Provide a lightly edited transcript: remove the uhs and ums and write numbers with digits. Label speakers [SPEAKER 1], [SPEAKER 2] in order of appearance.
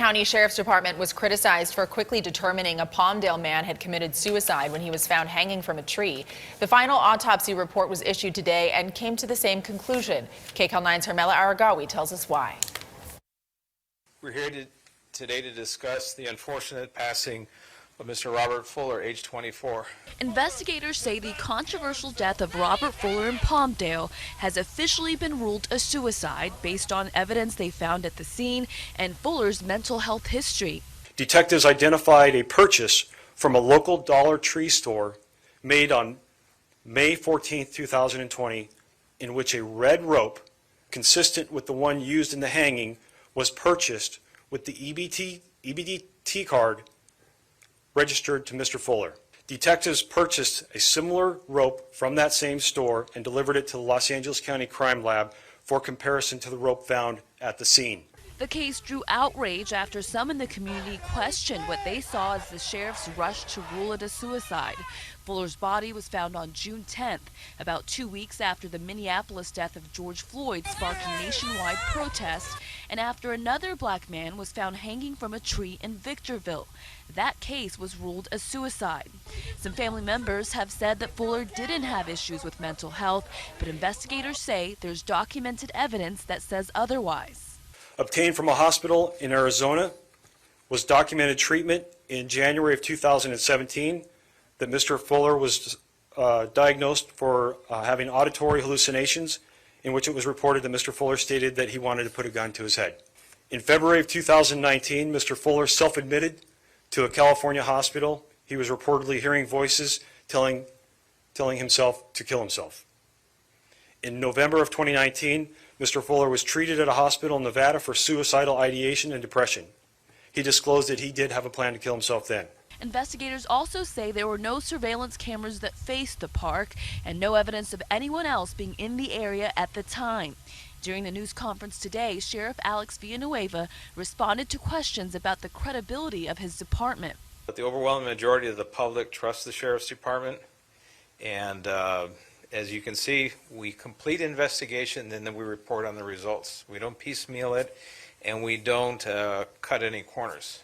[SPEAKER 1] County Sheriff's Department was criticized for quickly determining a Palmdale man had committed suicide when he was found hanging from a tree. The final autopsy report was issued today and came to the same conclusion. KCAL 9's Hermela Aragawi tells us why.
[SPEAKER 2] We're here today to discuss the unfortunate passing of Mr. Robert Fuller, age 24.
[SPEAKER 3] Investigators say the controversial death of Robert Fuller in Palmdale has officially been ruled a suicide based on evidence they found at the scene and Fuller's mental health history.
[SPEAKER 4] Detectives identified a purchase from a local Dollar Tree store made on May 14, 2020, in which a red rope, consistent with the one used in the hanging, was purchased with the EBT card registered to Mr. Fuller. Detectives purchased a similar rope from that same store and delivered it to the Los Angeles County Crime Lab for comparison to the rope found at the scene.
[SPEAKER 3] The case drew outrage after some in the community questioned what they saw as the sheriff's rush to rule it a suicide. Fuller's body was found on June 10th, about 2 weeks after the Minneapolis death of George Floyd sparked nationwide protests, and after another black man was found hanging from a tree in Victorville. That case was ruled a suicide. Some family members have said that Fuller didn't have issues with mental health, but investigators say there's documented evidence that says otherwise.
[SPEAKER 4] Obtained from a hospital in Arizona, was documented treatment in January of 2017 that Mr. Fuller was diagnosed for having auditory hallucinations, in which it was reported that Mr. Fuller stated that he wanted to put a gun to his head. In February of 2019, Mr. Fuller self-admitted to a California hospital. He was reportedly hearing voices telling himself to kill himself. In November of 2019, Mr. Fuller was treated at a hospital in Nevada for suicidal ideation and depression. He disclosed that he did have a plan to kill himself then.
[SPEAKER 3] Investigators also say there were no surveillance cameras that faced the park and no evidence of anyone else being in the area at the time. During the news conference today, Sheriff Alex Villanueva responded to questions about the credibility of his department.
[SPEAKER 2] But the overwhelming majority of the public trusts the Sheriff's Department, and as you can see, we complete investigation and then we report on the results. We don't piecemeal it, and we don't cut any corners.